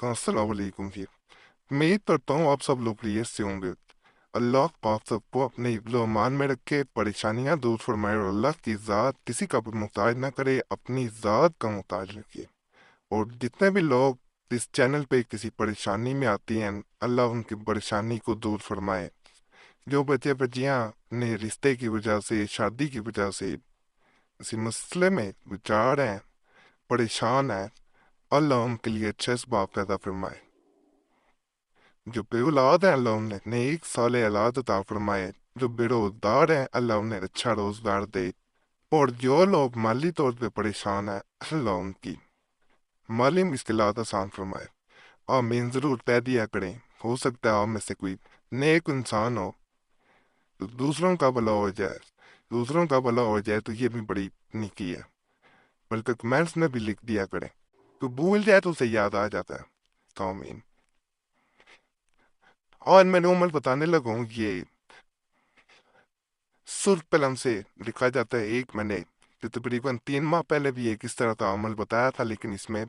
अस्सलाम वालेकुम जी। उम्मीद करता हूँ आप सब लोग खैरियत से होंगे। अल्लाह आप सबको अपने हिफ्ज़-ओ-अमान में रखे, परेशानियां दूर फरमाए और अल्लाह की ज़ात किसी का भी मोहताज ना करे, अपनी ज़ात का मोहताज रखे। और जितने भी लोग इस चैनल पे किसी परेशानी में आती हैं, अल्लाह उनकी परेशानी को दूर फरमाए। जो बच्चे बच्चियां अपने रिश्ते की वजह से, शादी की वजह से किसी मसले में विचार हैं, परेशान हैं, अल्लाह उनके लिए अच्छे असबाब पैदा फरमाए। जो बेऔलाद हैं अल्लाह उन्हें नेक साले औलाद अता फरमाए। जो बेरोजगार हैं अल्लाह उन्हें अच्छा रोजगार दे। और जो लोग माली तौर पे परेशान हैं अल्लाह उनकी माली मुश्किलात आसान फरमाए। आमीन जरूर कह दिया करें। हो सकता है आप में से कोई नेक इंसान हो तो दूसरों का भला हो जाए, दूसरों का भला हो जाए तो ये भी बड़ी नेकी है। बल्कि कमेंट्स में भी लिख दिया करें, तो भूल जाए तो उसे याद आ जाता है। तो आमीन। और मैं नॉर्मल बताने लगा हूँ, ये सुर कलम से लिखा जाता है। एक मैंने जो तकरीबन 3 माह पहले भी एक इस तरह का अमल बताया था, लेकिन इसमें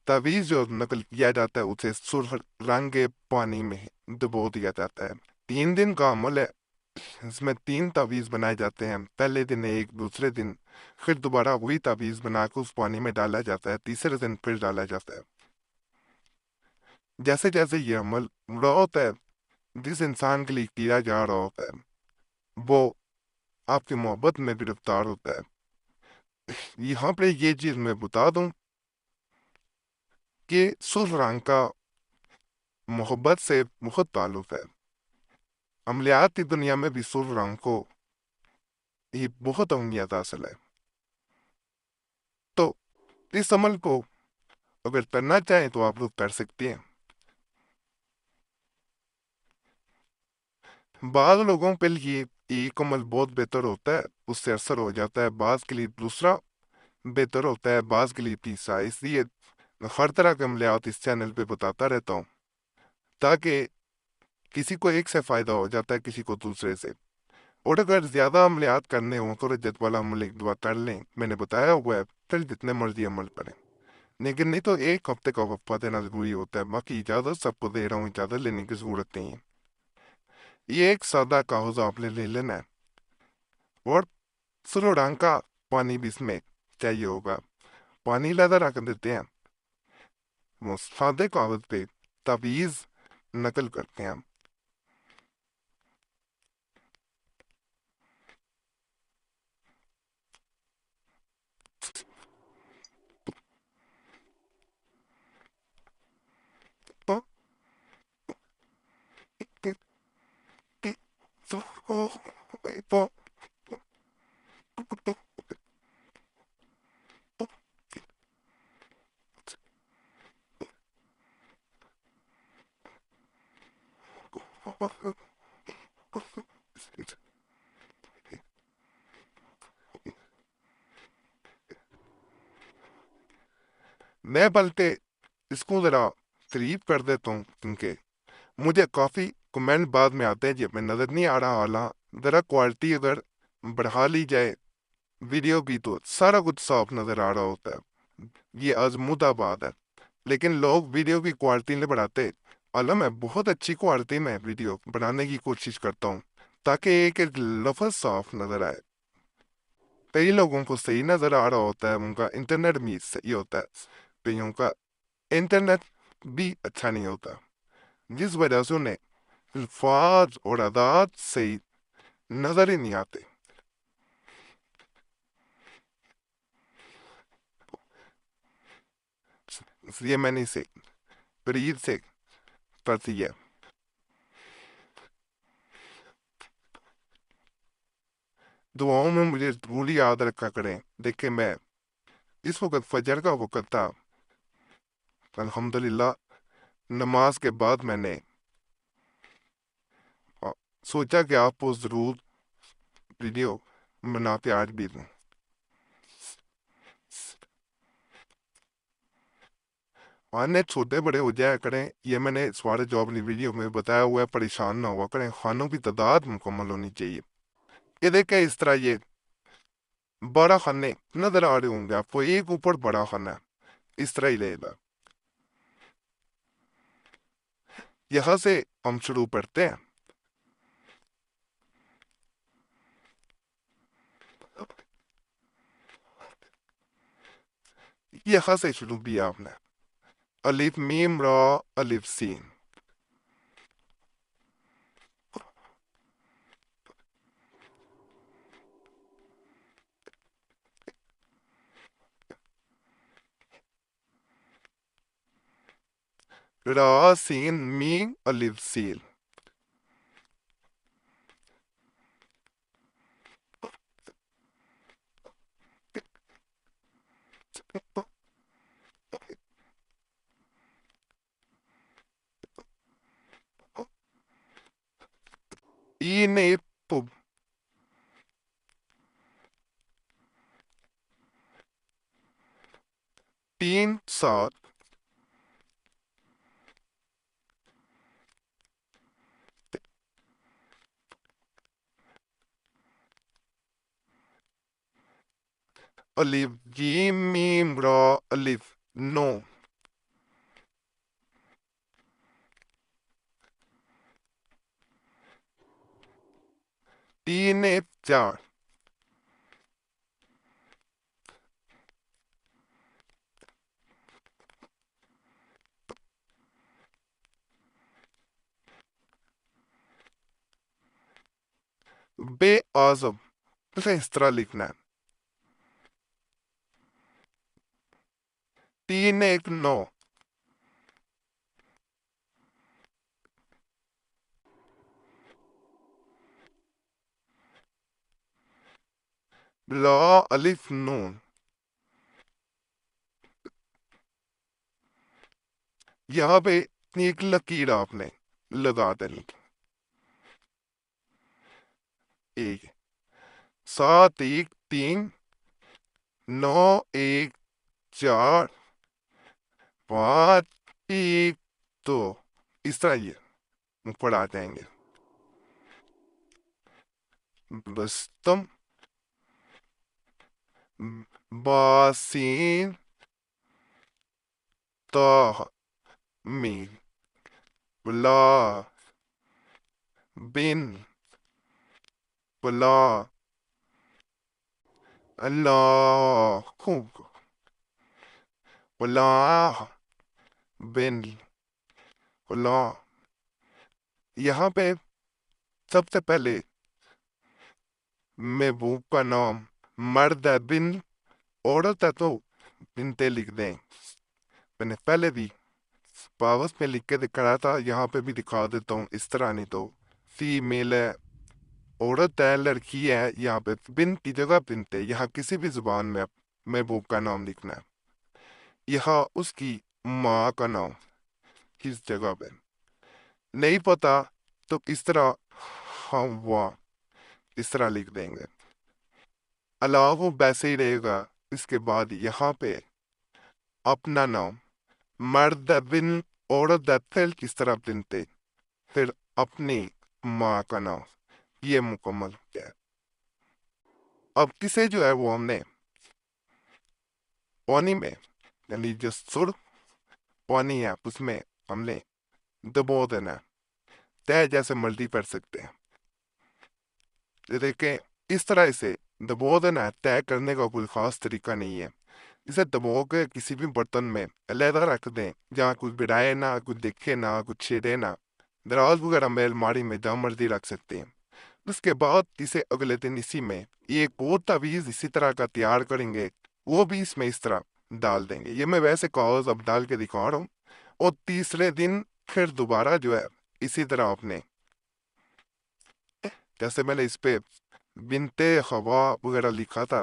तावीज जो नकल किया जाता है उसे सुर रंग के पानी में डुबो दिया जाता है। 3 दिन का अमल है। इसमें 3 तावीज बनाए जाते हैं। पहले दिन एक, दूसरे दिन फिर दोबारा वही तावीज बनाकर उस पानी में डाला जाता है, तीसरे दिन फिर डाला जाता है। जैसे जैसे ये अमल पूरा होता है, जिस इंसान के लिए किया जा रहा होता है वो आपकी मोहब्बत में गिरफ्तार होता है। यहाँ पे ये चीज मैं बता दूं कि सुर्ख रंग का मोहब्बत से बहुत ताल्लुक है। अमलियात की दुनिया में भी सुर्ख रंग को ये बहुत अहमियत हासिल है। तो इस अमल को अगर करना चाहें तो आप लोग कर सकते हैं। बाद लोगों के लिए एक अमल बहुत बेहतर होता है, उससे असर हो जाता है। बाज के लिए दूसरा बेहतर होता है, बाज के लिए तीसरा। इसलिए मैं हर तरह के अमलियात इस चैनल पे बताता रहता हूँ, ताकि किसी को एक से फायदा हो जाता है, किसी को दूसरे से। और अगर ज्यादा अमलियात करने हो तो रजत वाला अमल एक दो कर लें, मैंने बताया हुआ है। फिर जितने मर्जी अमल करें, लेकिन नहीं तो एक हफ्ते का वक्फा देना जरूरी होता है। बाकी इजाजत सबको दे रहा हूँ, इजाजत लेने की जरूरत नहीं है। ये एक सादा कागज आपने ले लेना है और सुनो रंग का पानी भी इसमें चाहिए होगा। पानी लगा रख देते हैं, वो सादे कागज पे ताबीज नकल करते हैं। तो मैं बल्कि इसको जरा तारीफ कर देता हूँ, क्योंकि मुझे काफी कमेंट बाद में आते हैं जब मैं नजर नहीं आ रहा आला। जरा क्वालिटी अगर बढ़ा ली जाए वीडियो की तो सारा कुछ साफ नजर आ रहा होता है। ये आजमूदा बात है, लेकिन लोग वीडियो की क्वालिटी नहीं बढ़ाते। अल मैं बहुत अच्छी क्वालिटी में वीडियो बनाने की कोशिश करता हूँ, ताकि एक एक लफ्ज साफ नजर आए। कई लोगों को सही नजर आ रहा होता है, उनका इंटरनेट भी सही होता है, कईयों का इंटरनेट भी अच्छा नहीं होता, जिस वजह से उन्हें अल्फाज और अदात सही नजर ही नहीं आते। इसलिए मैंने इसे करीब से पढ़ती है। दुआओं में मुझे जरूर याद रखा करें। देखिए, मैं इस वक्त फजर का वक्त था, अल्हम्दुलिल्लाह। नमाज के बाद मैंने आ, सोचा कि आपको जरूर वीडियो बनाते आज भी दूं। खाने छोटे बड़े हो जाया करें, ये मैंने सारे जो अपनी वीडियो में बताया हुआ है। परेशान ना हुआ करें, खानों की तादाद मुकम्मल होनी चाहिए। ये देखें, इस तरह ये 12 खाने नजर आ रहे होंगे आपको, एक ऊपर बड़ा खाना है, इस तरह ही रहेगा। یہاں سے ہم شروع کرتے ہیں. یہاں سے شروع کیا آپ نے. الف میم را الف سین. را سین میم الف سین. اینے پب. تین سات. الف جیم میم را الف نو. تین چار. بے اعظم. اسے اس طرح لکھنا ہے. تین ایک نو. لا الف نون. یہاں پہ ایک لکیر آپ نے لگا دینی. ایک. سات ایک تین. نو ایک چار. پانچ ایک دو. اس طرح یہ پڑھا جائیں گے. بستم. باسین. تا میم. بلا. بن. بلا. اللہ. خوب. بلا. بن. بلا. یہاں پہ سب سے پہلے محبوب کا نام مرد ہے بن. عورت ہے تو بنتے لکھ دیں. میں نے پہلے بھی کاغذ میں لکھ کے دکھایا تھا, یہاں پہ بھی دکھا دیتا ہوں. اس طرح نہیں تو فیمیل ہے, عورت ہے, لڑکی ہے. یہاں پہ بن کی جگہ بنتے. یہاں کسی بھی زبان میں محبوب کا نام لکھنا ہے. یہاں اس کی ماں کا نام کس جگہ پہ نہیں پتا تو اس طرح ہم وہ اس طرح لکھ دیں گے. علاوہ ویسے ہی رہے گا. اس کے بعد یہاں پہ اپنا نام مرد بن عورت پھر کس طرح بنتے, پھر اپنی ماں کا نام. یہ مکمل ہے. اب کسے جو ہے وہ ہم نے پانی میں یعنی جو سر پانی ہے اس میں ہم نے دبو دینا ہے. طے جیسے مرضی پڑھ سکتے ہیں. دیکھیں اس طرح سے دبو دینا ہے. طے کرنے کا کوئی خاص طریقہ نہیں ہے. اسے دبو کے کسی بھی برتن میں علیحدہ رکھ دیں جہاں کچھ بڑھائے نہ, کچھ دکھے نہ, کچھ چھیڑے نہ. دراز وغیرہ میں الماری میں جہاں مرضی رکھ سکتے ہیں. اس کے بعد اسے اگلے دن اسی میں ایک اور تعویذ اسی طرح کا تیار کریں گے. وہ بھی اس میں اس طرح ڈال دیں گے. یہ میں ویسے کاغذ اب ڈال کے دکھا رہا ہوں. اور تیسرے دن پھر دوبارہ جو ہے اسی طرح اپنے جیسے میں نے اس پہ بنتے خوا وغیرہ لکھا تھا,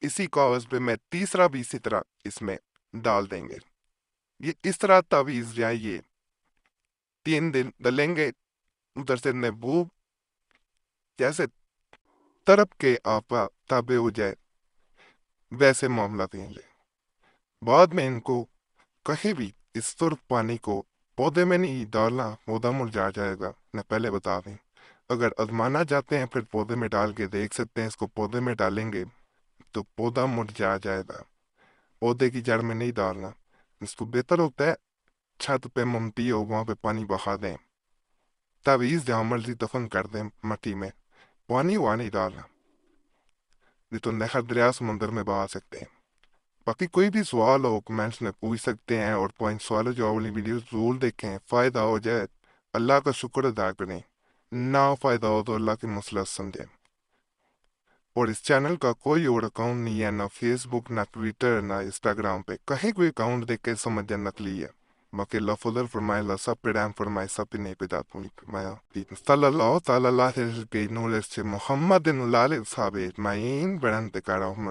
اسی کاغذ پہ میں تیسرا بھی اسی طرح اس میں ڈال دیں گے. یہ اس طرح تعویذ جو ہے یہ 3 دن ڈلیں گے. ادھر سے محبوب جیسے طرف کے آپا تابع ہو جائے ویسے معاملہ دیں گے. بعد میں ان کو کہیں بھی اس سرخ پانی کو پودے میں نہیں ڈالنا, پودا مرجھا جائے گا. میں پہلے بتا دیں, اگر آزمانا چاہتے ہیں پھر پودے میں ڈال کے دیکھ سکتے ہیں. اس کو پودے میں ڈالیں گے تو پودا مرجھا جائے گا. پودے کی جڑ میں نہیں ڈالنا. اس کو بہتر ہوتا ہے چھت پہ ممتی ہو وہاں پہ پانی بہا دیں، تعویذ جہاں مرضی دفن کر دیں مٹی میں، پانی وہاں نہیں ڈالنا، نہیں تو نہر دریا سمندر میں بہا سکتے ہیں۔ باقی کوئی بھی سوال ہو کمنٹس میں پوچھ سکتے ہیں، اور پوائنٹ سوالوں جو والی ویڈیوز ضرور دیکھیں، فائدہ ہو جائے اللہ کا شکر ادا کریں، نہ فائدہ ہو تو اللہ کی مصلحت سمجھیں۔ اور اس چینل کا کوئی اور اکاؤنٹ نہیں ہے، نہ فیس بک، نہ ٹویٹر، نہ انسٹاگرام پہ، کہیں کوئی اکاؤنٹ دیکھ کے سمجھ جائے نقلی ہے۔ باقی اللہ فضل فرمائے، اللہ سب پہ رحم فرمائے، سب پہ نیک بدعت پوری فرمایا۔ صلی اللہ تعالی علیہ محمد صحابہ اجمعین برحمتک یا ارحم